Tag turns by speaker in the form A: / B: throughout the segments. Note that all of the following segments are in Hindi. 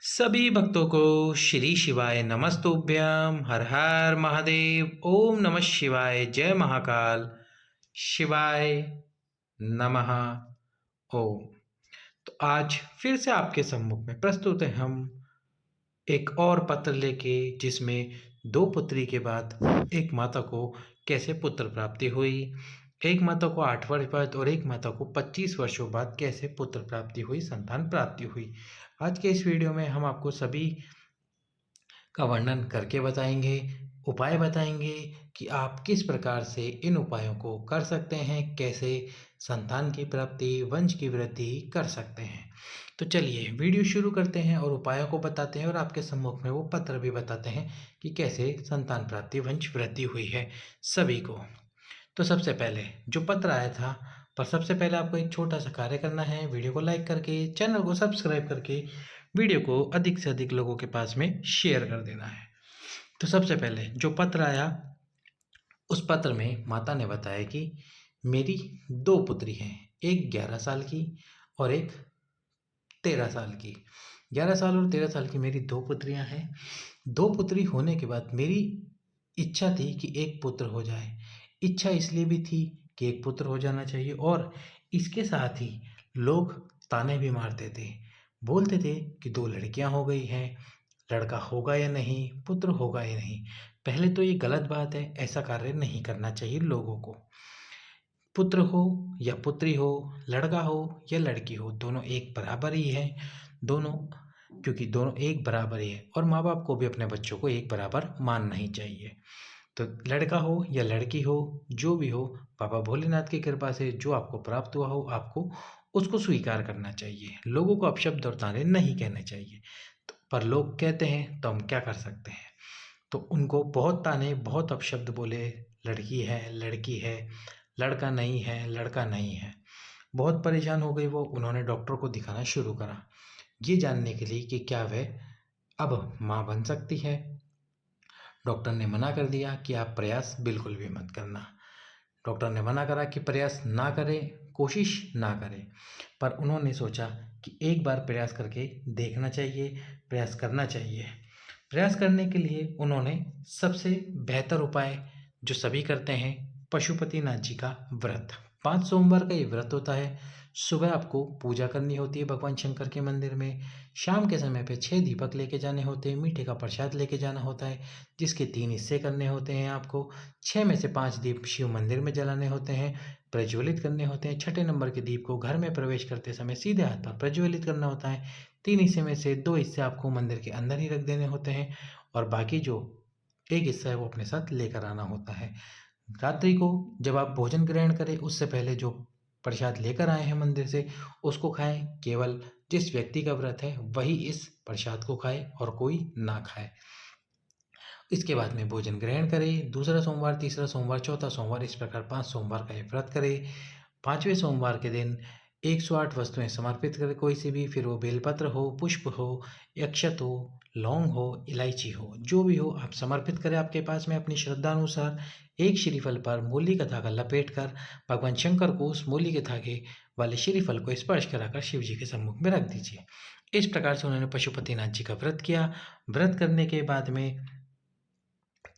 A: सभी भक्तों को श्री शिवाय नमस्तुभ्यं। हर हर महादेव। ओम नमः शिवाय। जय महाकाल। शिवाय नमः। ओम। तो आज फिर से आपके सम्मुख में प्रस्तुत है हम एक और पत्र लेके, जिसमें दो पुत्री के बाद एक माता को कैसे पुत्र प्राप्ति हुई, एक माता को 8 वर्ष बाद और एक माता को 25 वर्षों बाद कैसे पुत्र प्राप्ति हुई, संतान प्राप्ति हुई। आज के इस वीडियो में हम आपको सभी का वर्णन करके बताएंगे, उपाय बताएंगे कि आप किस प्रकार से इन उपायों को कर सकते हैं, कैसे संतान की प्राप्ति, वंश की वृद्धि कर सकते हैं। तो चलिए वीडियो शुरू करते हैं और उपायों को बताते हैं और आपके सम्मुख में वो पत्र भी बताते हैं कि कैसे संतान प्राप्ति, वंश वृद्धि हुई है सभी को। तो सबसे पहले जो पत्र आया था, पर सबसे पहले आपको एक छोटा सा कार्य करना है। वीडियो को लाइक करके, चैनल को सब्सक्राइब करके, वीडियो को अधिक से अधिक लोगों के पास में शेयर कर देना है। तो सबसे पहले जो पत्र आया, उस पत्र में माता ने बताया कि मेरी 2 पुत्री हैं, एक 11 साल की और एक 13 साल की। 11 साल और 13 साल की मेरी 2 पुत्रियां हैं। 2 पुत्री होने के बाद मेरी इच्छा थी कि एक पुत्र हो जाए। इच्छा इसलिए भी थी कि एक पुत्र हो जाना चाहिए, और इसके साथ ही लोग ताने भी मारते थे, बोलते थे कि 2 लड़कियां हो गई हैं, लड़का होगा या नहीं, पुत्र होगा या नहीं। पहले तो ये गलत बात है, ऐसा कार्य नहीं करना चाहिए लोगों को। पुत्र हो या पुत्री हो, लड़का हो या लड़की हो, दोनों एक बराबर ही है। दोनों, क्योंकि दोनों एक बराबर ही है, और माँ बाप को भी अपने बच्चों को एक बराबर मानना ही चाहिए। तो लड़का हो या लड़की हो, जो भी हो, बाबा भोलेनाथ की कृपा से जो आपको प्राप्त हुआ हो, आपको उसको स्वीकार करना चाहिए। लोगों को अपशब्द और ताने नहीं कहने चाहिए। तो पर लोग कहते हैं तो हम क्या कर सकते हैं। तो उनको बहुत ताने, बहुत अपशब्द बोले, लड़की है, लड़की है, लड़का नहीं है, लड़का नहीं है। बहुत परेशान हो गई वो। उन्होंने डॉक्टर को दिखाना शुरू करा, ये जानने के लिए कि क्या वह अब माँ बन सकती है। डॉक्टर ने मना कर दिया कि आप प्रयास बिल्कुल भी मत करना। डॉक्टर ने मना करा कि प्रयास ना करें, कोशिश ना करें। पर उन्होंने सोचा कि एक बार प्रयास करके देखना चाहिए, प्रयास करना चाहिए। प्रयास करने के लिए उन्होंने सबसे बेहतर उपाय जो सभी करते हैं, पशुपतिनाथ जी का व्रत। 5 सोमवार का ये व्रत होता है। सुबह आपको पूजा करनी होती है भगवान शंकर के मंदिर में। शाम के समय पे 6 दीपक लेके जाने होते हैं, मीठे का प्रसाद लेके जाना होता है, जिसके 3 हिस्से करने होते हैं आपको। 6 में से 5 दीप शिव मंदिर में जलाने होते हैं, प्रज्वलित करने होते हैं। छठे नंबर के दीप को घर में प्रवेश करते समय सीधे हाथ पर प्रज्वलित करना होता है। 3 हिस्से में से 2 हिस्से आपको मंदिर के अंदर ही रख देने होते हैं, और बाकी जो 1 हिस्सा है वो अपने साथ लेकर आना होता है। रात्रि को जब आप भोजन ग्रहण करें, उससे पहले जो प्रसाद लेकर आए हैं मंदिर से, उसको खाएं। केवल जिस व्यक्ति का व्रत है वही इस प्रसाद को खाए और कोई ना खाए। इसके बाद में भोजन ग्रहण करें। दूसरा सोमवार, तीसरा सोमवार, चौथा सोमवार, इस प्रकार 5 सोमवार का ये व्रत करें। 5वें सोमवार के दिन 108 वस्तुएं समर्पित करें, कोई सी भी, फिर वो बेलपत्र हो, पुष्प हो, अक्षत हो, लौंग हो, इलायची हो, जो भी हो आप समर्पित करें आपके पास में अपनी श्रद्धा अनुसार। एक श्रीफल पर मूली का धागा लपेट कर भगवान शंकर को उस मूली के धागे वाले श्रीफल को स्पर्श कराकर शिव जी के सम्मुख में रख दीजिए। इस प्रकार से उन्होंने पशुपतिनाथ जी का व्रत किया। व्रत करने के बाद में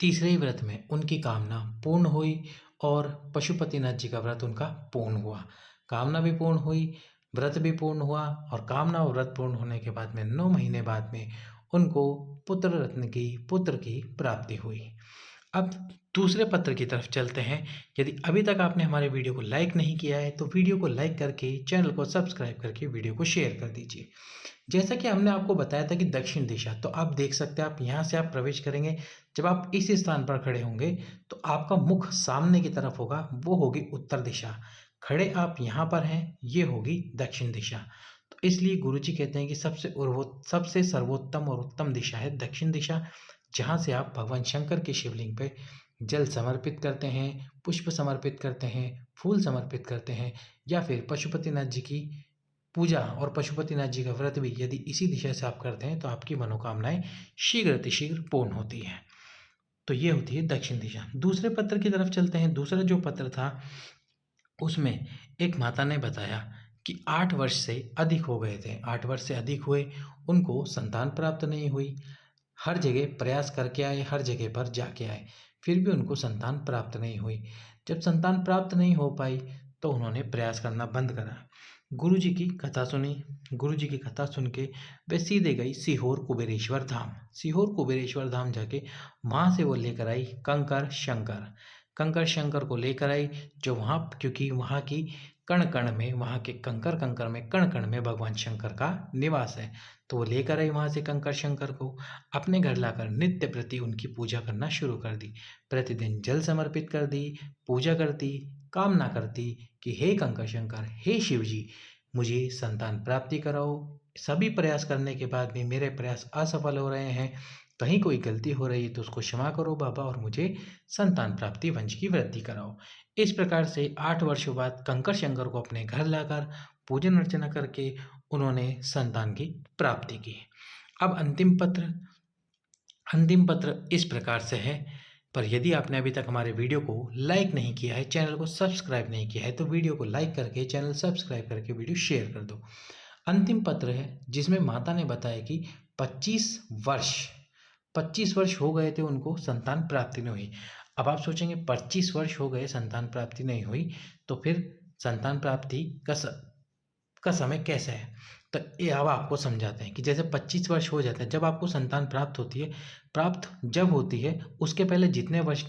A: तीसरे ही व्रत में उनकी कामना पूर्ण हुई, और पशुपतिनाथ जी का व्रत उनका पूर्ण हुआ। कामना भी पूर्ण हुई, व्रत भी पूर्ण हुआ, और कामना और व्रत पूर्ण होने के बाद में 9 महीने बाद में उनको पुत्र की प्राप्ति हुई। अब दूसरे पत्र की तरफ चलते हैं। यदि अभी तक आपने हमारे वीडियो को लाइक नहीं किया है तो वीडियो को लाइक करके, चैनल को सब्सक्राइब करके वीडियो को शेयर कर दीजिए। जैसा कि हमने आपको बताया था कि दक्षिण दिशा, तो आप देख सकते हैं, आप यहाँ से आप प्रवेश करेंगे। जब आप इस स्थान पर खड़े होंगे तो आपका मुख सामने की तरफ होगा, वो होगी उत्तर दिशा। खड़े आप यहाँ पर हैं, ये होगी दक्षिण दिशा। तो इसलिए गुरुजी कहते हैं कि सबसे सर्वोत्तम और उत्तम दिशा है दक्षिण दिशा, जहाँ से आप भगवान शंकर के शिवलिंग पे जल समर्पित करते हैं, पुष्प समर्पित करते हैं, फूल समर्पित करते हैं, या फिर पशुपतिनाथ जी की पूजा और पशुपतिनाथ जी का व्रत भी यदि इसी दिशा से आप करते हैं तो आपकी मनोकामनाएं शीघ्र अतिशीघ्र पूर्ण होती हैं। तो ये होती है दक्षिण दिशा। दूसरे पत्र की तरफ चलते हैं। दूसरा जो पत्र था, उसमें एक माता ने बताया कि 8 वर्ष से अधिक हो गए थे। 8 वर्ष से अधिक हुए, उनको संतान प्राप्त नहीं हुई। हर जगह प्रयास करके आए, हर जगह पर जाके आए, फिर भी उनको संतान प्राप्त नहीं हुई। जब संतान प्राप्त नहीं हो पाई तो उन्होंने प्रयास करना बंद करा। गुरुजी की कथा सुनी। गुरुजी की कथा सुन के वे सीधे गई सीहोर कुबेरेश्वर धाम। सीहोर कुबेरेश्वर धाम जाके वहाँ से वो लेकर आई कंकर शंकर। कंकर शंकर को लेकर आई, जो वहाँ, क्योंकि वहाँ की कण कण में, वहाँ के कंकर कंकर में, कण कण में भगवान शंकर का निवास है। तो वो लेकर आई वहाँ से कंकर शंकर को, अपने घर लाकर नित्य प्रति उनकी पूजा करना शुरू कर दी। प्रतिदिन जल समर्पित कर दी, पूजा करती, कामना करती कि हे कंकर शंकर, हे शिव जी, मुझे संतान प्राप्ति कराओ। सभी प्रयास करने के बाद भी मेरे प्रयास असफल हो रहे हैं, कहीं कोई गलती हो रही है तो उसको क्षमा करो बाबा, और मुझे संतान प्राप्ति वंश की वृद्धि कराओ। इस प्रकार से 8 वर्षों बाद कंकर शंकर को अपने घर लाकर पूजन अर्चना करके उन्होंने संतान की प्राप्ति की। अब अंतिम पत्र इस प्रकार से है, पर यदि आपने अभी तक हमारे वीडियो को लाइक नहीं किया है, चैनल को सब्सक्राइब नहीं किया है, तो वीडियो को लाइक करके, चैनल सब्सक्राइब करके वीडियो शेयर कर दो। अंतिम पत्र है जिसमें माता ने बताया कि 25 वर्ष हो गए थे, उनको संतान प्राप्ति नहीं हुई। अब आप सोचेंगे 25 वर्ष हो गए, संतान प्राप्ति नहीं हुई, तो फिर संतान प्राप्ति का समय कैसे है? तो ये अब आपको समझाते हैं कि जैसे 25 वर्ष हो जाते हैं, जब आपको संतान प्राप्त होती है, प्राप्त जब होती है उसके पहले जितने वर्ष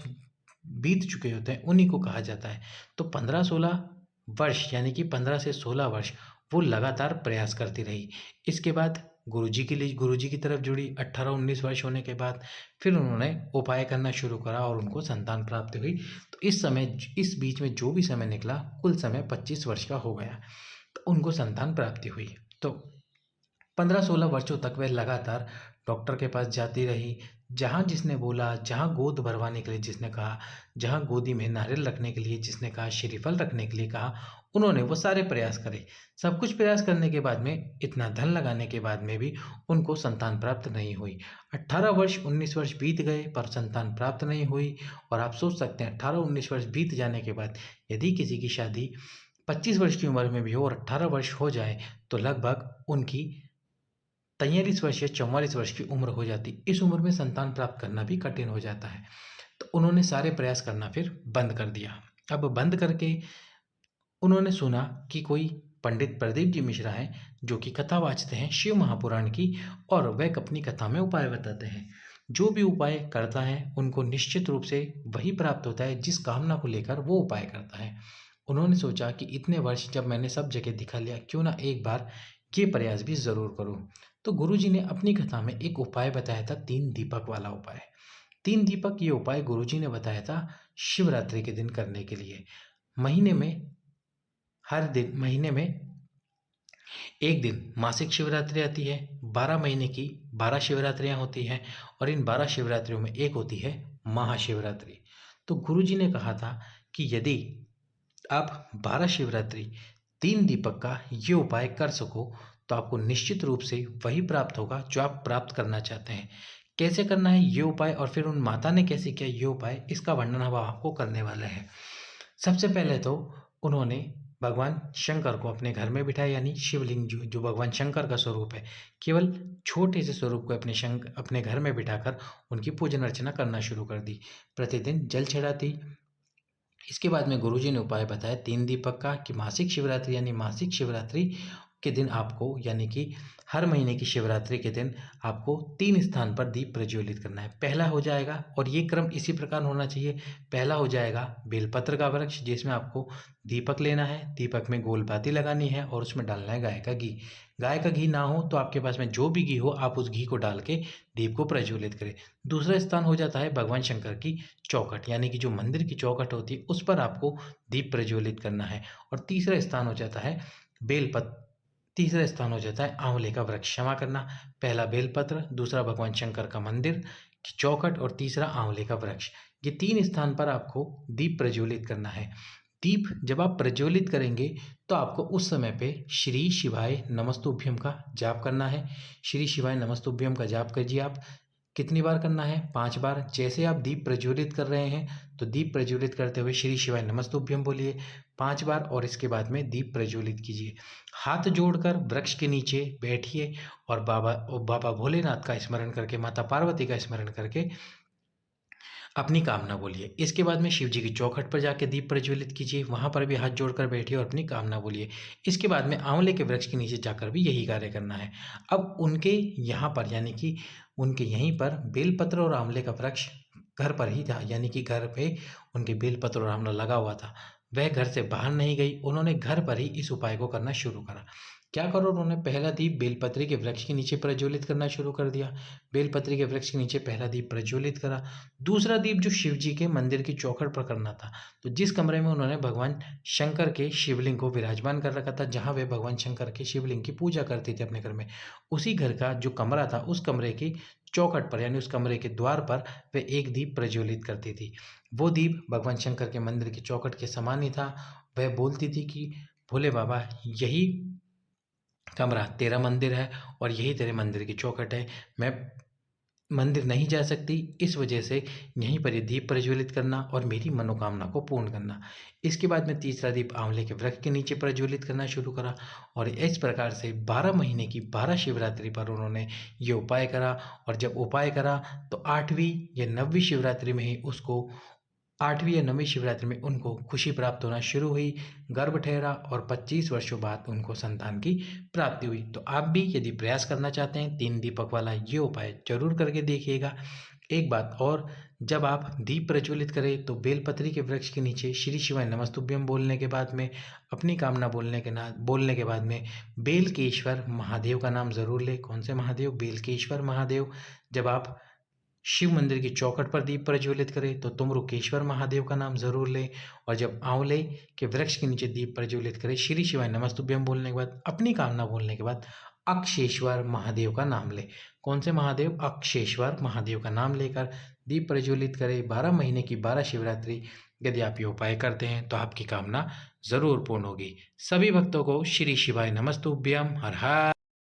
A: बीत चुके होते हैं उन्हीं को कहा जाता है। तो 15-16 वर्ष, यानी कि 15 से 16 वर्ष वो लगातार प्रयास करती रही। इसके बाद गुरुजी की तरफ जुड़ी। 18-19 वर्ष होने के बाद फिर उन्होंने उपाय करना शुरू करा और उनको संतान प्राप्ति हुई। तो इस बीच में जो भी समय निकला, कुल समय 25 वर्ष का हो गया, तो उनको संतान प्राप्ति हुई। तो 15-16 वर्षों तक वह लगातार डॉक्टर के पास जाती रही। जहाँ जिसने बोला, जहाँ गोद भरवाने के लिए जिसने कहा, जहाँ गोदी में नारियल रखने के लिए जिसने कहा, श्रीफल रखने के लिए कहा, उन्होंने वो सारे प्रयास करे। सब कुछ प्रयास करने के बाद में, इतना धन लगाने के बाद में भी उनको संतान प्राप्त नहीं हुई। 18 वर्ष 19 वर्ष बीत गए पर संतान प्राप्त नहीं हुई। और आप सोच सकते हैं 18-19 वर्ष बीत जाने के बाद यदि किसी की शादी 25 वर्ष की उम्र में भी हो और 18 वर्ष हो जाए तो लगभग उनकी 43 वर्ष या 44 वर्ष की उम्र हो जाती। इस उम्र में संतान प्राप्त करना भी कठिन हो जाता है। तो उन्होंने सारे प्रयास करना फिर बंद कर दिया। अब बंद करके उन्होंने सुना कि कोई पंडित प्रदीप जी मिश्रा हैं जो कि कथा वाचते हैं शिव महापुराण की, और वह अपनी कथा में उपाय बताते हैं। जो भी उपाय करता है उनको निश्चित रूप से वही प्राप्त होता है जिस कामना को लेकर वो उपाय करता है। उन्होंने सोचा कि इतने वर्ष जब मैंने सब जगह दिखा लिया, क्यों ना एक बार ये प्रयास भी ज़रूर करूं। तो गुरुजी ने अपनी कथा में एक उपाय बताया था, 3 दीपक वाला उपाय। 3 दीपक ये उपाय गुरुजी ने बताया था शिवरात्रि के दिन करने के लिए। महीने में एक दिन मासिक शिवरात्रि आती है। 12 महीने की 12 शिवरात्रियाँ होती हैं, और इन 12 शिवरात्रियों में एक होती है महाशिवरात्रि। तो गुरुजी ने कहा था कि यदि आप 12 शिवरात्रि 3 दीपक का ये उपाय कर सको तो आपको निश्चित रूप से वही प्राप्त होगा जो आप प्राप्त करना चाहते हैं। कैसे करना है ये उपाय, और फिर उन माता ने कैसे किया ये उपाय, इसका वर्णन हम आपको करने वाले हैं। सबसे पहले तो उन्होंने भगवान शंकर को अपने घर में बिठाया, यानी शिवलिंग जो भगवान शंकर का स्वरूप है, केवल छोटे से स्वरूप को अपने घर में बिठाकर उनकी पूजन अर्चना करना शुरू कर दी। प्रतिदिन जल चढ़ाती। इसके बाद में गुरुजी ने उपाय बताया 3 दीपक का, कि मासिक शिवरात्रि यानी मासिक शिवरात्रि के दिन आपको, यानी कि हर महीने की शिवरात्रि के दिन आपको 3 स्थान पर दीप प्रज्वलित करना है। पहला हो जाएगा, और ये क्रम इसी प्रकार होना चाहिए, पहला हो जाएगा बेलपत्र का वृक्ष, जिसमें आपको दीपक लेना है, दीपक में गोल बाती लगानी है और उसमें डालना है गाय का घी। गाय का घी ना हो तो आपके पास में जो भी घी हो, आप उस घी को डाल के दीप को प्रज्वलित करें। दूसरा स्थान हो जाता है भगवान शंकर की चौखट, यानी कि जो मंदिर की चौखट होती है उस पर आपको दीप प्रज्वलित करना है। और तीसरा स्थान हो जाता है आंवले का वृक्ष। क्षमा करना, पहला बेलपत्र, दूसरा भगवान शंकर का मंदिर की चौखट, और तीसरा आंवले का वृक्ष। ये 3 स्थान पर आपको दीप प्रज्वलित करना है। दीप जब आप प्रज्वलित करेंगे तो आपको उस समय पे श्री शिवाय नमस्तुभ्यम का जाप करना है। श्री शिवाय नमस्तुभ्यम का जाप कीजिए। आप कितनी बार करना है? 5 बार। जैसे आप दीप प्रज्वलित कर रहे हैं तो दीप प्रज्वलित करते हुए श्री शिवाय नमस्तुभ्यम बोलिए 5 बार और इसके बाद में दीप प्रज्वलित कीजिए। हाथ जोड़कर वृक्ष के नीचे बैठिए और बाबा भोलेनाथ का स्मरण करके, माता पार्वती का स्मरण करके अपनी कामना बोलिए। इसके बाद में शिव जी की चौखट पर जाके दीप प्रज्वलित कीजिए, वहाँ पर भी हाथ जोड़कर बैठिए और अपनी कामना बोलिए। इसके बाद में आंवले के वृक्ष के नीचे जाकर भी यही कार्य करना है। अब उनके यहाँ पर यानी कि उनके यहीं पर बेलपत्र और आंवले का वृक्ष घर पर ही था, यानी कि घर पे उनके बेलपत्र और आंवला लगा हुआ था। वह घर से बाहर नहीं गई, उन्होंने घर पर ही इस उपाय को करना शुरू करा। क्या करो, उन्होंने पहला दीप बेलपत्री के वृक्ष के नीचे प्रज्वलित करना शुरू कर दिया। बेलपत्री के वृक्ष के नीचे पहला दीप प्रज्वलित करा। दूसरा दीप जो शिव जी के मंदिर की चौखट पर करना था, तो जिस कमरे में उन्होंने भगवान शंकर के शिवलिंग को विराजमान कर रखा था, जहाँ वे भगवान शंकर के शिवलिंग की पूजा करते थे अपने घर में, उसी घर का जो कमरा था, उस कमरे की चौखट पर यानी उस कमरे के द्वार पर वे एक दीप प्रज्वलित करती थी। वो दीप भगवान शंकर के मंदिर की चौखट के समान ही था। वह बोलती थी कि भोले बाबा, यही कमरा तेरा मंदिर है और यही तेरे मंदिर की चौखट है। मैं मंदिर नहीं जा सकती, इस वजह से यहीं पर ये दीप प्रज्वलित करना और मेरी मनोकामना को पूर्ण करना। इसके बाद में तीसरा दीप आंवले के वृक्ष के नीचे प्रज्वलित करना शुरू करा और इस प्रकार से 12 महीने की 12 शिवरात्रि पर उन्होंने ये उपाय करा। और जब उपाय करा तो 8वीं या 9वीं शिवरात्रि में ही उसको 8वीं या 9वीं शिवरात्रि में उनको खुशी प्राप्त होना शुरू हुई, गर्भ ठहरा और 25 वर्षों बाद उनको संतान की प्राप्ति हुई। तो आप भी यदि प्रयास करना चाहते हैं 3 दीपक वाला ये उपाय जरूर करके देखिएगा। एक बात और, जब आप दीप प्रज्वलित करें तो बेलपत्री के वृक्ष के नीचे श्री शिवाय नमस्तुभ्यम बोलने के बाद में, अपनी कामना बोलने के बाद में बेलकेश्वर महादेव का नाम जरूर लें। कौन से महादेव? बेलकेश्वर महादेव। जब आप शिव मंदिर की चौखट पर दीप प्रज्वलित करें तो तुमरुकेश्वर महादेव का नाम जरूर लें। और जब आंवले के वृक्ष के नीचे दीप प्रज्वलित करें, श्री शिवाय नमस्तुभ्यम बोलने के बाद, अपनी कामना बोलने के बाद अक्षेश्वर महादेव का नाम लें। कौन से महादेव? अक्षेश्वर महादेव का नाम लेकर दीप प्रज्वलित करें। 12 महीने की 12 शिवरात्रि यदि आप ये उपाय करते हैं तो आपकी कामना जरूर पूर्ण होगी। सभी भक्तों को श्री शिवाय नमस्तुभ्यम। हर हर